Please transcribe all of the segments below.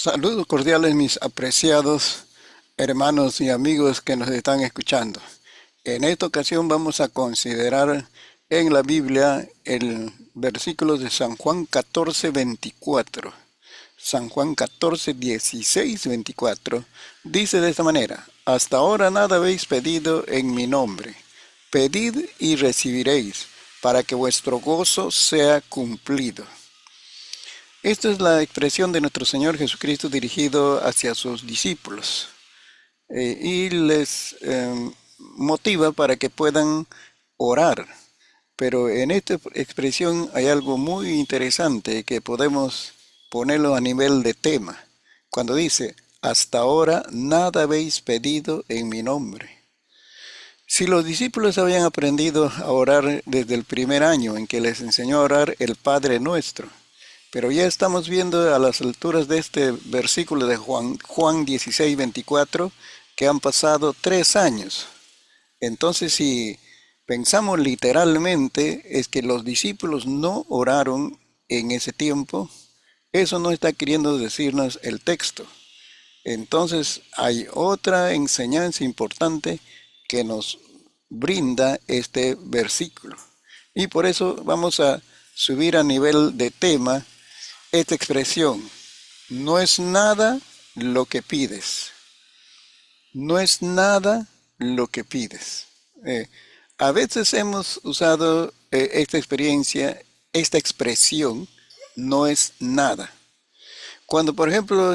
Saludos cordiales mis apreciados hermanos y amigos que nos están escuchando. En esta ocasión vamos a considerar en la Biblia el versículo de San Juan 14:24. San Juan 14:16-24 dice de esta manera: Hasta ahora nada habéis pedido en mi nombre. Pedid y recibiréis, para que vuestro gozo sea cumplido. Esta es la expresión de nuestro Señor Jesucristo dirigido hacia sus discípulos y les motiva para que puedan orar. Pero en esta expresión hay algo muy interesante que podemos ponerlo a nivel de tema. Cuando dice, hasta ahora nada habéis pedido en mi nombre. Si los discípulos habían aprendido a orar desde el primer año en que les enseñó a orar el Padre Nuestro, pero ya estamos viendo a las alturas de este versículo de Juan 16:24 que han pasado 3 años. Entonces, si pensamos literalmente, es que los discípulos no oraron en ese tiempo. Eso no está queriendo decirnos el texto. Entonces, hay otra enseñanza importante que nos brinda este versículo. Y por eso vamos a subir a nivel de tema esta expresión: no es nada lo que pides. No es nada lo que pides. A veces hemos usado esta expresión, no es nada. Cuando, por ejemplo,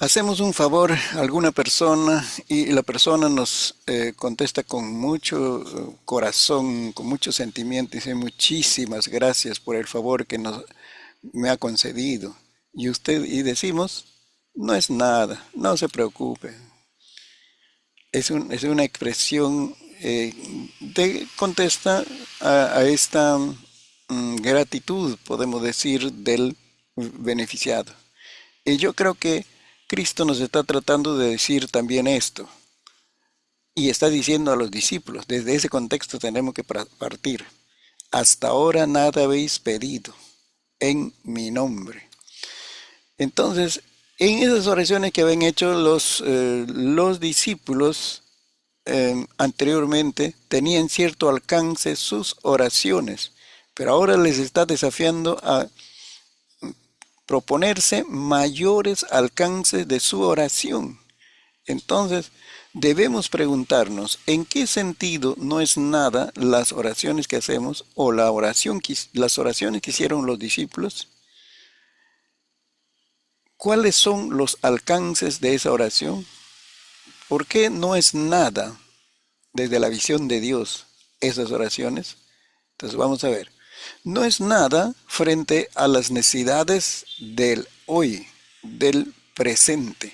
hacemos un favor a alguna persona y la persona nos contesta con mucho corazón, con mucho sentimiento, y dice muchísimas gracias por el favor que me ha concedido. Y decimos, no es nada, no se preocupe. Es una expresión contesta a esta gratitud, podemos decir, del beneficiado. Y yo creo que Cristo nos está tratando de decir también esto. Y está diciendo a los discípulos, desde ese contexto tenemos que partir. Hasta ahora nada habéis pedido en mi nombre. Entonces, en esas oraciones que habían hecho los discípulos anteriormente, tenían cierto alcance sus oraciones, pero ahora les está desafiando a proponerse mayores alcances de su oración. Entonces, debemos preguntarnos, ¿en qué sentido no es nada las oraciones que hacemos o las oraciones que hicieron los discípulos? ¿Cuáles son los alcances de esa oración? ¿Por qué no es nada desde la visión de Dios esas oraciones? Entonces vamos a ver. No es nada frente a las necesidades del hoy, del presente.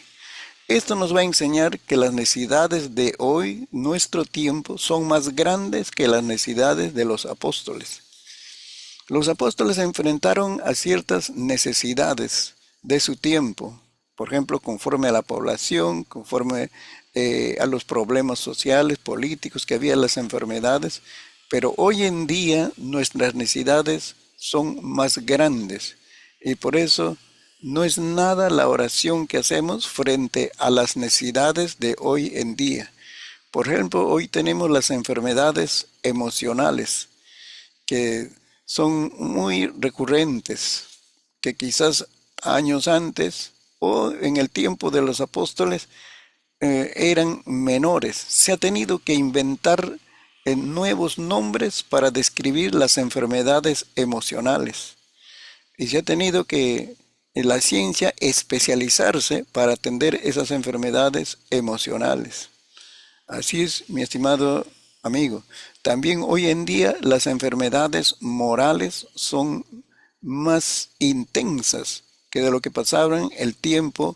Esto nos va a enseñar que las necesidades de hoy, nuestro tiempo, son más grandes que las necesidades de los apóstoles. Los apóstoles se enfrentaron a ciertas necesidades de su tiempo, por ejemplo, conforme a la población, conforme a los problemas sociales, políticos que había, las enfermedades, pero hoy en día nuestras necesidades son más grandes y por eso no es nada la oración que hacemos frente a las necesidades de hoy en día. Por ejemplo, hoy tenemos las enfermedades emocionales que son muy recurrentes, que quizás años antes o en el tiempo de los apóstoles eran menores. Se ha tenido que inventar nuevos nombres para describir las enfermedades emocionales. Y se ha tenido que la ciencia especializarse para atender esas enfermedades emocionales. Así es, mi estimado amigo. También hoy en día las enfermedades morales son más intensas que de lo que pasaban el tiempo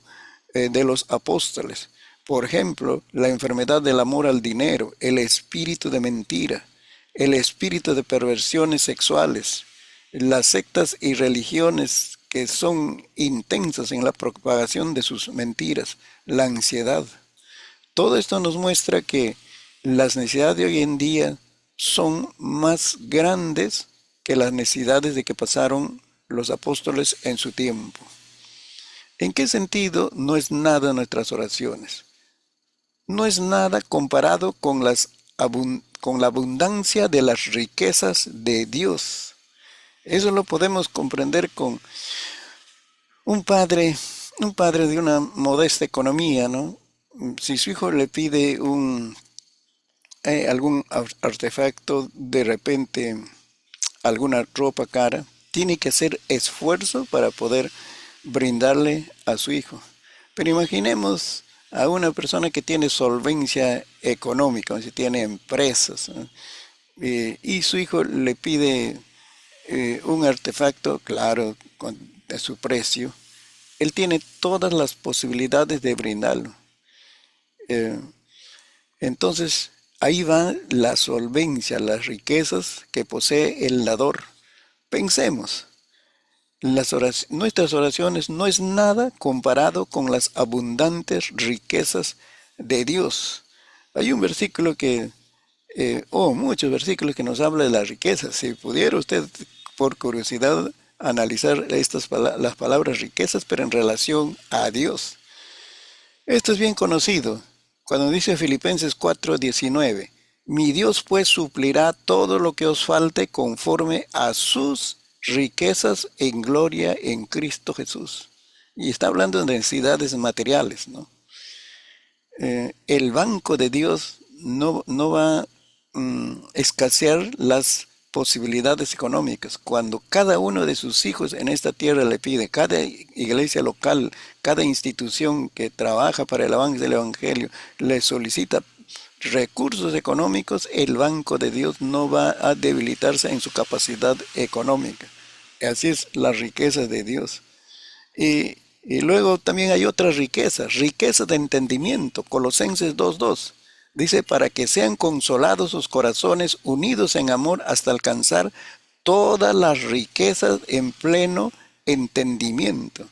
de los apóstoles. Por ejemplo, la enfermedad del amor al dinero, el espíritu de mentira, el espíritu de perversiones sexuales, las sectas y religiones que son intensas en la propagación de sus mentiras, la ansiedad. Todo esto nos muestra que las necesidades de hoy en día son más grandes que las necesidades de que pasaron los apóstoles en su tiempo. ¿En qué sentido no es nada nuestras oraciones? No es nada comparado con con la abundancia de las riquezas de Dios. Eso lo podemos comprender con un padre, un padre de una modesta economía, ¿no? Si su hijo le pide algún artefacto, de repente alguna ropa cara, tiene que hacer esfuerzo para poder brindarle a su hijo. Pero imaginemos a una persona que tiene solvencia económica, si tiene empresas, ¿no? Y su hijo le pide un artefacto, claro, de su precio. Él tiene todas las posibilidades de brindarlo. Eh, entonces, ahí va la solvencia, las riquezas que posee el dador. Pensemos, nuestras oraciones no es nada comparado con las abundantes riquezas de Dios. Hay un versículo muchos versículos que nos habla de las riquezas. Si pudiera usted, por curiosidad, analizar las palabras riquezas, pero en relación a Dios. Esto es bien conocido. Cuando dice Filipenses 4:19, mi Dios pues suplirá todo lo que os falte conforme a sus riquezas en gloria en Cristo Jesús. Y está hablando de necesidades materiales, ¿no? El banco de Dios no va a escasear las posibilidades económicas. Cuando cada uno de sus hijos en esta tierra le pide, cada iglesia local, cada institución que trabaja para el avance del Evangelio, le solicita recursos económicos, el banco de Dios no va a debilitarse en su capacidad económica. Así es la riqueza de Dios. Y luego también hay otras riquezas, riqueza de entendimiento, Colosenses 2:2. Dice, para que sean consolados sus corazones, unidos en amor hasta alcanzar todas las riquezas en pleno entendimiento.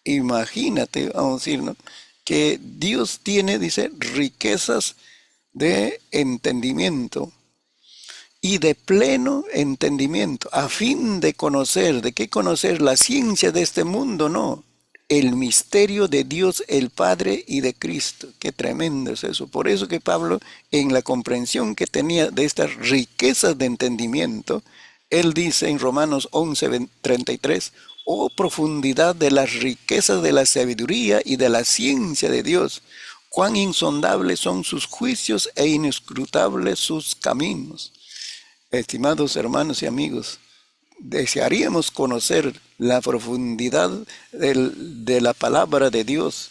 Imagínate, vamos a decir, ¿no? Que Dios tiene, dice, riquezas de entendimiento y de pleno entendimiento, a fin de conocer, ¿de qué conocer? La ciencia de este mundo, no. El misterio de Dios el Padre y de Cristo. Qué tremendo es eso. Por eso que Pablo, en la comprensión que tenía de estas riquezas de entendimiento, él dice en Romanos 11:33, oh profundidad de las riquezas de la sabiduría y de la ciencia de Dios, cuán insondables son sus juicios e inescrutables sus caminos. Estimados hermanos y amigos, desearíamos conocer la profundidad de la palabra de Dios.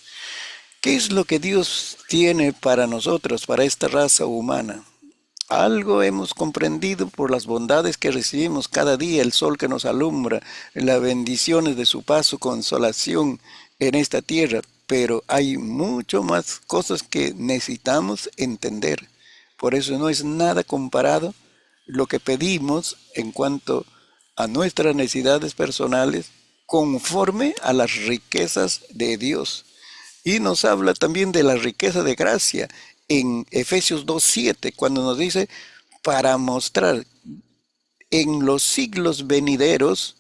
¿Qué es lo que Dios tiene para nosotros, para esta raza humana? Algo hemos comprendido por las bondades que recibimos cada día, el sol que nos alumbra, las bendiciones de su paso, consolación en esta tierra, pero hay mucho más cosas que necesitamos entender. Por eso no es nada comparado lo que pedimos en cuanto a nuestras necesidades personales conforme a las riquezas de Dios. Y nos habla también de la riqueza de gracia en Efesios 2:7, cuando nos dice, para mostrar en los siglos venideros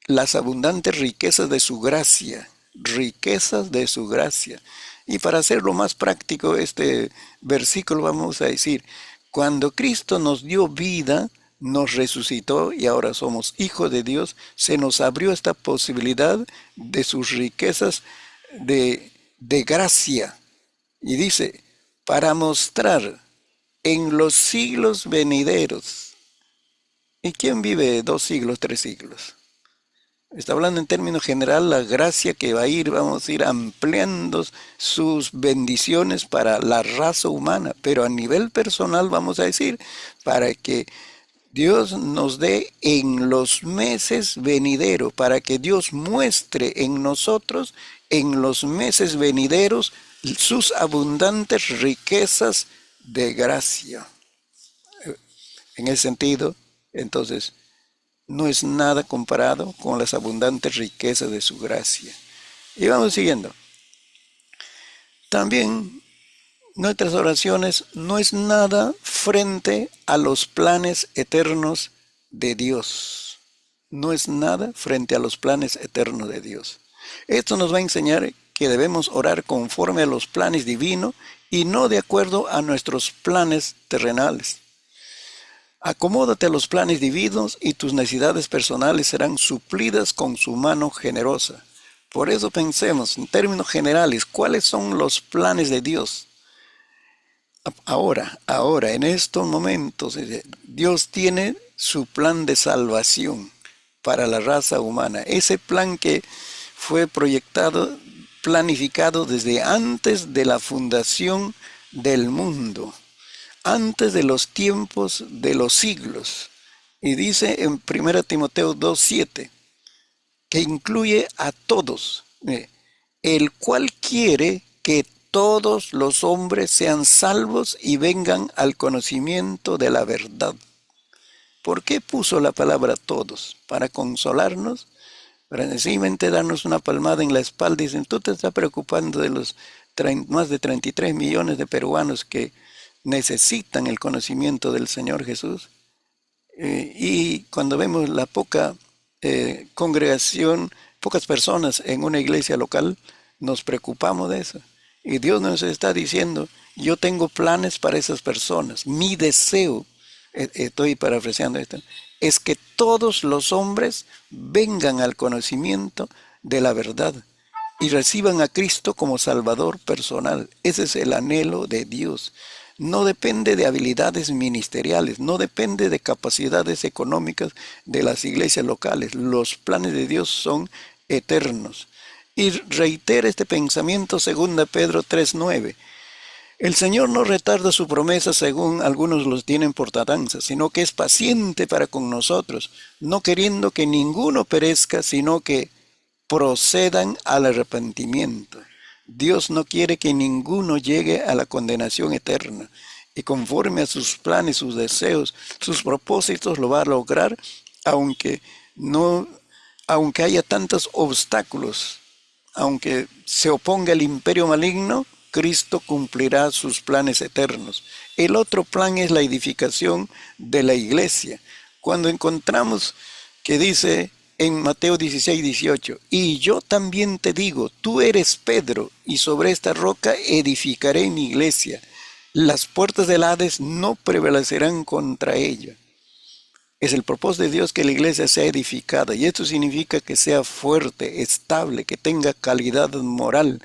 las abundantes riquezas de su gracia, riquezas de su gracia. Y para hacerlo más práctico, este versículo vamos a decir, cuando Cristo nos dio vida, nos resucitó y ahora somos hijos de Dios, se nos abrió esta posibilidad de sus riquezas de gracia. Y dice, para mostrar en los siglos venideros. ¿Y quién vive 2 siglos, 3 siglos? Está hablando en términos general la gracia que va a ir, vamos a ir ampliando sus bendiciones para la raza humana, pero a nivel personal vamos a decir, para que Dios nos dé en los meses venideros, para que Dios muestre en nosotros en los meses venideros sus abundantes riquezas de gracia. En ese sentido, entonces, no es nada comparado con las abundantes riquezas de su gracia. Y vamos siguiendo. También nuestras oraciones no es nada frente a los planes eternos de Dios. No es nada frente a los planes eternos de Dios. Esto nos va a enseñar que debemos orar conforme a los planes divinos y no de acuerdo a nuestros planes terrenales. Acomódate a los planes divinos y tus necesidades personales serán suplidas con su mano generosa. Por eso pensemos en términos generales, ¿cuáles son los planes de Dios? Ahora, en estos momentos, Dios tiene su plan de salvación para la raza humana. Ese plan que fue proyectado, planificado desde antes de la fundación del mundo, antes de los tiempos de los siglos. Y dice en 1 Timoteo 2:7, que incluye a todos, el cual quiere que todos los hombres sean salvos y vengan al conocimiento de la verdad. ¿Por qué puso la palabra todos? Para consolarnos, para sencillamente darnos una palmada en la espalda. Dicen, tú te estás preocupando de los más de 33 millones de peruanos que necesitan el conocimiento del Señor Jesús. Y cuando vemos la poca congregación, pocas personas en una iglesia local, nos preocupamos de eso. Y Dios nos está diciendo, yo tengo planes para esas personas. Mi deseo, estoy parafraseando esto, es que todos los hombres vengan al conocimiento de la verdad y reciban a Cristo como Salvador personal. Ese es el anhelo de Dios. No depende de habilidades ministeriales, no depende de capacidades económicas de las iglesias locales. Los planes de Dios son eternos. Y reitera este pensamiento 2 Pedro 3:9. El Señor no retarda su promesa según algunos los tienen por tardanza, sino que es paciente para con nosotros, no queriendo que ninguno perezca, sino que procedan al arrepentimiento. Dios no quiere que ninguno llegue a la condenación eterna. Y conforme a sus planes, sus deseos, sus propósitos, lo va a lograr, aunque haya tantos obstáculos, aunque se oponga el imperio maligno, Cristo cumplirá sus planes eternos. El otro plan es la edificación de la iglesia. Cuando encontramos que dice en Mateo 16:18, y yo también te digo, tú eres Pedro, y sobre esta roca edificaré mi iglesia. Las puertas del Hades no prevalecerán contra ella. Es el propósito de Dios que la iglesia sea edificada, y esto significa que sea fuerte, estable, que tenga calidad moral,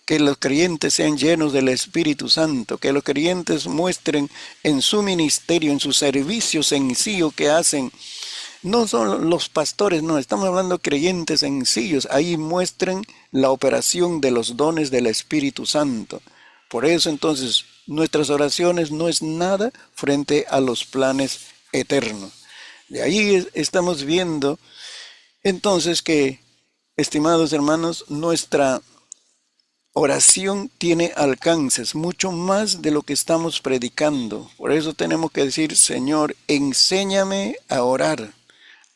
que los creyentes sean llenos del Espíritu Santo, que los creyentes muestren en su ministerio, en su servicio sencillo que hacen. No son los pastores, no, estamos hablando de creyentes sencillos, ahí muestren la operación de los dones del Espíritu Santo. Por eso entonces nuestras oraciones no es nada frente a los planes eternos. De ahí estamos viendo entonces que, estimados hermanos, nuestra oración tiene alcances mucho más de lo que estamos predicando. Por eso tenemos que decir, Señor, enséñame a orar.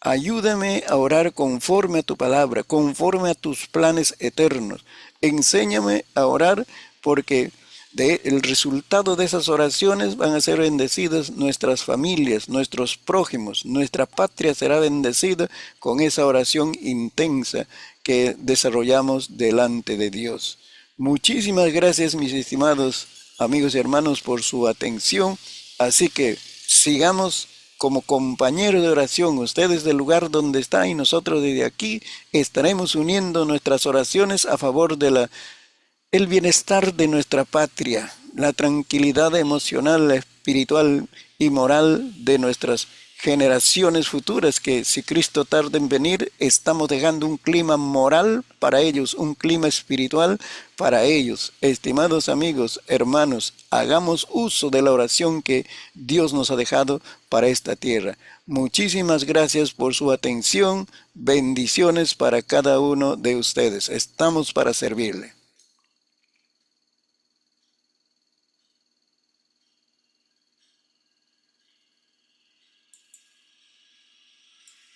Ayúdame a orar conforme a tu palabra, conforme a tus planes eternos. Enséñame a orar porque el resultado de esas oraciones van a ser bendecidas nuestras familias, nuestros prójimos, nuestra patria será bendecida con esa oración intensa que desarrollamos delante de Dios. Muchísimas gracias, mis estimados amigos y hermanos, por su atención. Así que sigamos como compañeros de oración, ustedes del lugar donde están y nosotros desde aquí estaremos uniendo nuestras oraciones a favor de el bienestar de nuestra patria, la tranquilidad emocional, espiritual y moral de nuestras generaciones futuras, que si Cristo tarda en venir, estamos dejando un clima moral para ellos, un clima espiritual para ellos. Estimados amigos, hermanos, hagamos uso de la oración que Dios nos ha dejado para esta tierra. Muchísimas gracias por su atención. Bendiciones para cada uno de ustedes. Estamos para servirle.